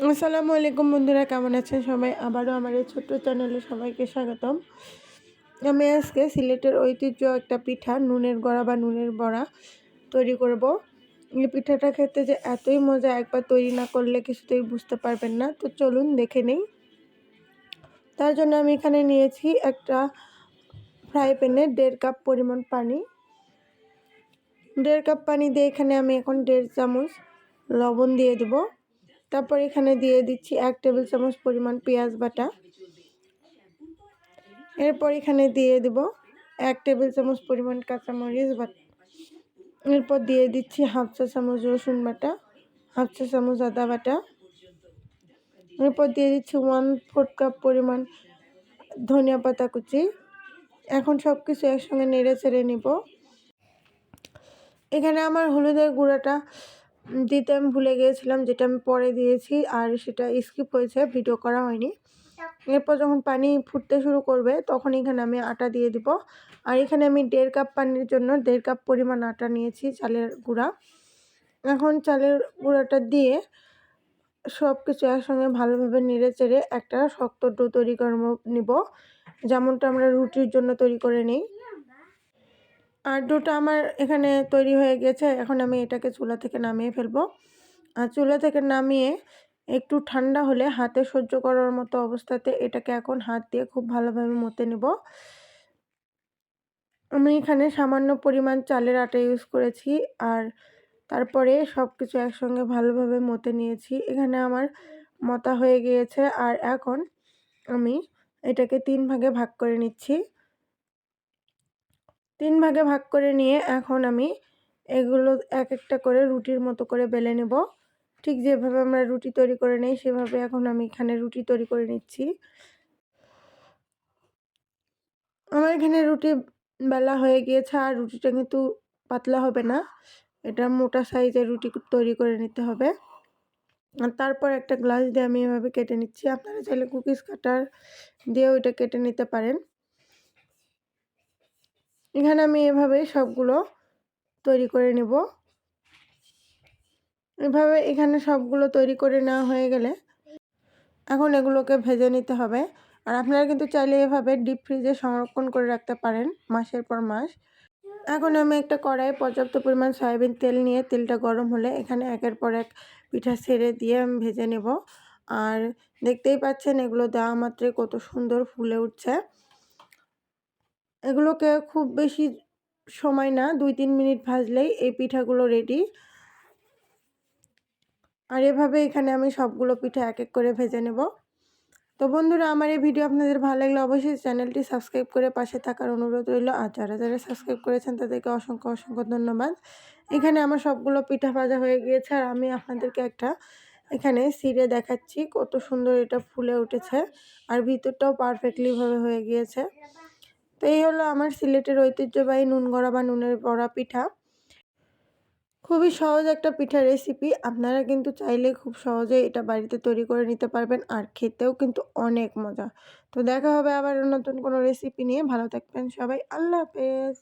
আসসালামু আলাইকুম বন্ধুরা, কেমন আছেন সবাই? আবারও আমার এই ছোট্ট চ্যানেলে সবাইকে স্বাগতম। আমি আজকে সিলেটের ঐতিহ্য একটা পিঠা নুনের গড়া বা নুনের বড়া তৈরি করব। এই পিঠাটা খেতে যে এতই মজা, একবার তৈরি না করলে কিছুতেই বুঝতে পারবেন না। তো চলুন দেখে নেই। তার জন্য আমি এখানে নিয়েছি একটা ফ্রাই প্যানে 1.5 কাপ পরিমাণ পানি। 1.5 কাপ পানি দিয়ে এখানে আমি এখন 1.5 চামচ লবণ দিয়ে দেবো। তারপর এখানে দিয়ে দিচ্ছি 1 টেবিল চামচ পরিমাণ পেঁয়াজ বাটা। এরপর এখানে দিয়ে দেব 1 টেবিল চামচ পরিমাণ কাঁচামরিচ বাটা। এরপর দিয়ে দিচ্ছি 1/2 চা চামচ রসুন বাটা, 1/2 চা চামচ আদা বাটা। এরপর দিয়ে দিচ্ছি 1/4 কাপ পরিমাণ ধনিয়া পাতা কুচি। এখন সব কিছু একসঙ্গে নেড়ে চেড়ে নিব। এখানে আমার হলুদের গুঁড়াটা দিতে আমি ভুলে গিয়েছিলাম, যেটা আমি পরে দিয়েছি আর সেটা স্কিপ হয়েছে, ভিডিও করা হয়নি। এরপর যখন পানি ফুটতে শুরু করবে তখন এখানে আমি আটা দিয়ে দিব। আর এখানে আমি 1.5 কাপ পানির জন্য 1.5 কাপ পরিমাণ আটা নিয়েছি, চালের গুঁড়া। এখন চালের গুঁড়াটা দিয়ে সব কিছু একসঙ্গে ভালোভাবে নেড়ে চেড়ে একটা শক্ত ডো তৈরি করে নিব, যেমনটা আমরা রুটির জন্য তৈরি করে নিই। আর ডোটা আমার এখানে তৈরি হয়ে গেছে। এখন আমি এটাকে চুলা থেকে নামিয়ে ফেলবো। আর চুলা থেকে নামিয়ে একটু ঠান্ডা হলে হাতে সহ্য করার মতো অবস্থাতে এটাকে এখন হাত দিয়ে খুব ভালোভাবে মথে নেব। আমি এখানে সামান্য পরিমাণ চালের আটা ইউজ করেছি। আর তারপরে সব কিছু একসঙ্গে ভালোভাবে মথে নিয়েছি। এখানে আমার মথা হয়ে গিয়েছে। আর এখন আমি এটাকে 3 ভাগে ভাগ করে নিচ্ছি। 3 ভাগে ভাগ করে নিয়ে এখন আমি এগুলো এক একটা করে রুটির মতো করে বেলে নেব। ঠিক যেভাবে আমরা রুটি তৈরি করে নেই সেভাবে এখন আমি এখানে রুটি তৈরি করে নিচ্ছি। আমার এখানে রুটি বেলা হয়ে গিয়েছে। আর রুটিটা কিন্তু পাতলা হবে না, এটা মোটা সাইজের রুটি তৈরি করে নিতে হবে। আর তারপর একটা গ্লাস দিয়ে আমি এভাবে কেটে নিচ্ছি। আপনারা চাইলে কুকিজ কাটার দিয়েও এটা কেটে নিতে পারেন। এখানে আমি এভাবে সবগুলো তৈরি করে নেব। এভাবে এখানে সবগুলো তৈরি করে নেওয়া হয়ে গেলে এখন এগুলোকে ভেজে নিতে হবে। আর আপনারা কিন্তু চাইলে এভাবে ডিপ ফ্রিজে সংরক্ষণ করে রাখতে পারেন মাসের পর মাস। এখন আমি একটা কড়াইয়ে পর্যাপ্ত পরিমাণ সয়াবিন তেল নিয়ে তেলটা গরম হলে এখানে একের পর এক পিঠা ছেড়ে দিয়ে আমি ভেজে নেব। আর দেখতেই পাচ্ছেন এগুলো দেওয়া মাত্রই কত সুন্দর ফুলে উঠছে। এগুলোকে খুব বেশি সময় না, 2-3 মিনিট ভাজলেই এই পিঠাগুলো রেডি। আর এভাবে এখানে আমি সবগুলো পিঠা এক এক করে ভেজে নেব। তো বন্ধুরা, আমার এই ভিডিও আপনাদের ভালো লাগলে অবশ্যই চ্যানেলটি সাবস্ক্রাইব করে পাশে থাকার অনুরোধ রইল। আর যারা যারা সাবস্ক্রাইব করেছেন তাদেরকে অসংখ্য অসংখ্য ধন্যবাদ। এখানে আমার সবগুলো পিঠা ভাজা হয়ে গিয়েছে। আর আমি আপনাদেরকে একটা এখানে ছিঁড়ে দেখাচ্ছি কত সুন্দর এটা ফুলে উঠেছে। আর ভিতরটাও পারফেক্টলি ভাবে হয়ে গিয়েছে। তো এই হলো আমার সিলেটের ঐতিহ্যবাহী নুন গড়া বা নুনের বড়া পিঠা। খুবই সহজ একটা পিঠার রেসিপি। আপনারা কিন্তু চাইলে খুব সহজেই এটা বাড়িতে তৈরি করে নিতে পারবেন। আর খেতেও কিন্তু অনেক মজা। তো দেখা হবে আবার নতুন কোনো রেসিপি নিয়ে। ভালো থাকবেন সবাই। আল্লাহ হাফেজ।